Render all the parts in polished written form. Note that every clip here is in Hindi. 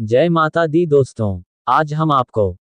जय माता दी दोस्तों, आज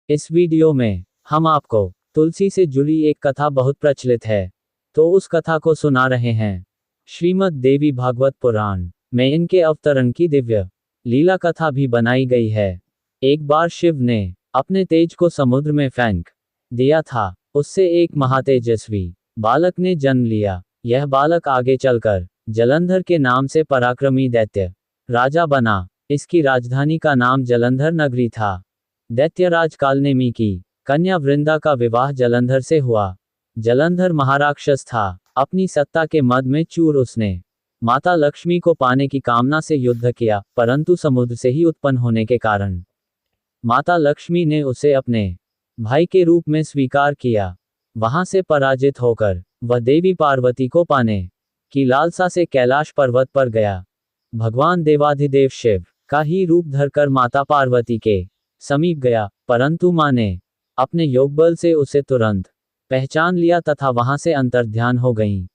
इस वीडियो में हम आपको तुलसी से जुड़ी एक कथा बहुत प्रचलित है, तो उस कथा को सुना रहे हैं। श्रीमद् देवी भागवत पुराण में इनके अवतरण की दिव्य लीला कथा भी बनाई गई है। एक बार शिव ने अपने तेज को समुद्र में फेंक दिया था। उससे एक महातेजस्वी बालक ने जन्म लिया। यह बालक आगे चलकर जलंधर के नाम से पराक्रमी दैत्य राजा बना। इसकी राजधानी का नाम जलंधर नगरी था। दैत्यराज कालनेमी की कन्या वृंदा का विवाह जलंधर से हुआ। जलंधर महाराक्षस था। अपनी सत्ता के मद में चूर उसने माता लक्ष्मी को पाने की कामना से युद्ध किया, परंतु समुद्र से ही उत्पन्न होने के कारण माता लक्ष्मी ने उसे अपने भाई के रूप में स्वीकार किया। वहां से पराजित होकर वह देवी पार्वती को पाने की लालसा से कैलाश पर्वत पर गया। भगवान देवाधिदेव शिव का ही रूप धरकर माता पार्वती के समीप गया, परंतु मां ने अपने योगबल से उसे तुरंत पहचान लिया तथा वहां से अंतर्ध्यान हो गईं।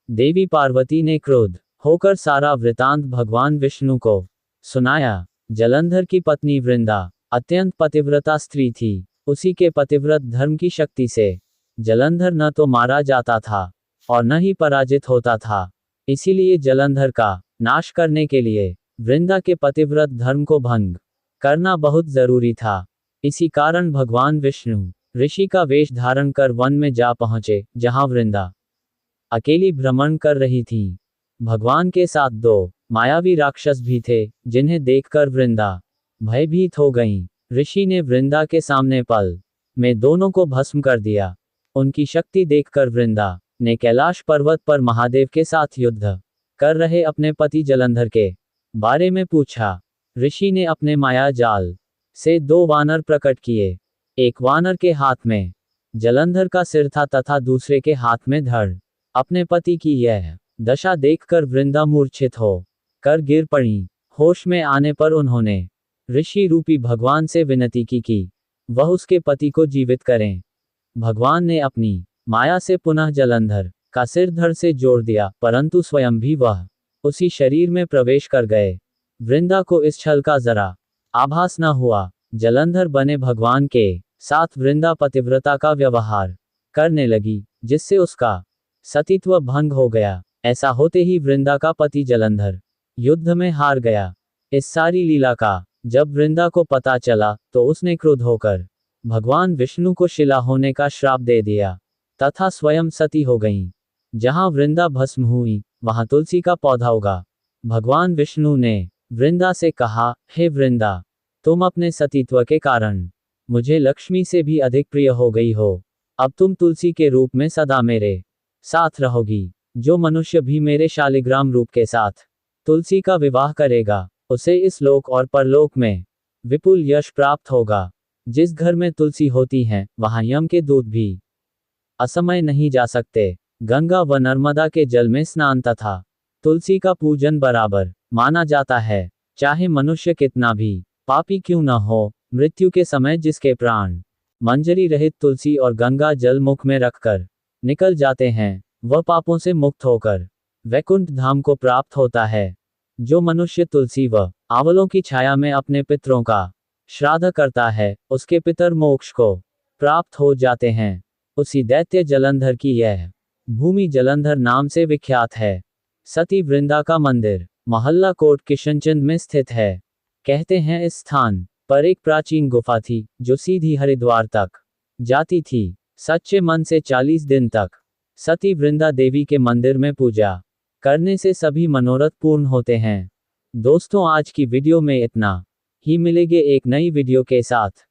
देवी पार्वती ने क्रोध होकर सारा वृतांत भगवान विष्णु को सुनाया। जलंधर की पत्नी वृंदा अत्यंत पतिव्रता स्त्री थी। उसी के पतिव्रत धर्म की शक्ति से जलंधर न तो मारा जाता था और न ही पराजित होता था। इसीलिए जलंधर का नाश करने के लिए वृंदा के पतिव्रत धर्म को भंग करना बहुत जरूरी था। इसी कारण भगवान विष्णु ऋषि का वेश धारण कर वन में जा पहुंचे, जहां वृंदा अकेली भ्रमण कर रही थी। भगवान के साथ दो मायावी राक्षस भी थे, जिन्हें देखकर वृंदा भयभीत हो गईं। ऋषि ने वृंदा के सामने पल में दोनों को भस्म कर दिया। उनकी शक्ति देखकर वृंदा ने कैलाश पर्वत पर महादेव के साथ युद्ध कर रहे अपने पति जलंधर के बारे में पूछा। ऋषि ने अपने माया जाल से दो वानर प्रकट किए। एक वानर के हाथ में जलंधर का सिर था तथा दूसरे के हाथ में धड़। अपने पति की यह दशा देखकर वृंदा मूर्छित हो कर गिर पड़ी। होश में आने पर उन्होंने ऋषि रूपी भगवान से विनती की कि वह उसके पति को जीवित करें। भगवान ने अपनी माया से पुनः जलंधर का सिर धड़ से जोड़ दिया, परंतु स्वयं भी वह उसी शरीर में प्रवेश कर गए। वृंदा को इस छल का जरा आभास न हुआ। जलंधर बने भगवान के साथ वृंदा पतिव्रता का व्यवहार करने लगी, जिससे उसका सतीत्व भंग हो गया। ऐसा होते ही वृंदा का पति जलंधर युद्ध में हार गया। इस सारी लीला का जब वृंदा को पता चला तो उसने क्रुद्ध होकर भगवान विष्णु को शिला होने का श्राप दे दिया तथा स्वयं सती हो गईं। जहां वृंदा भस्म हुई, वहां तुलसी का पौधा उगा। भगवान विष्णु ने वृंदा से कहा, हे वृंदा, तुम अपने सतीत्व के कारण मुझे लक्ष्मी से भी अधिक प्रिय हो गई हो। अब तुम तुलसी के रूप में सदा मेरे साथ रहोगी। जो मनुष्य भी मेरे शालिग्राम रूप के साथ तुलसी का विवाह करेगा, उसे इस लोक और परलोक में विपुल यश प्राप्त होगा। जिस घर में तुलसी होती है, वहां यम के दूत भी असमय नहीं जा सकते। गंगा व नर्मदा के जल में स्नान तथा तुलसी का पूजन बराबर माना जाता है। चाहे मनुष्य कितना भी पापी क्यों न हो, मृत्यु के समय जिसके प्राण मंजरी रहित तुलसी और गंगा जल मुख में रखकर निकल जाते हैं, वह पापों से मुक्त होकर वैकुंठ धाम को प्राप्त होता है। जो मनुष्य तुलसी व आंवलों की छाया में अपने पितरों का श्राद्ध करता है, उसके पितर मोक्ष को प्राप्त हो जाते हैं। उसी दैत्य जलंधर की यह भूमि जलंधर नाम से विख्यात है। सती वृंदा का मंदिर मोहल्ला कोट किशनचंद में स्थित है। कहते हैं इस स्थान पर एक प्राचीन गुफा थी, जो सीधी हरिद्वार तक जाती थी। सच्चे मन से 40 दिन तक सती वृंदा देवी के मंदिर में पूजा करने से सभी मनोरथ पूर्ण होते हैं। दोस्तों, आज की वीडियो में इतना ही। मिलेंगे एक नई वीडियो के साथ।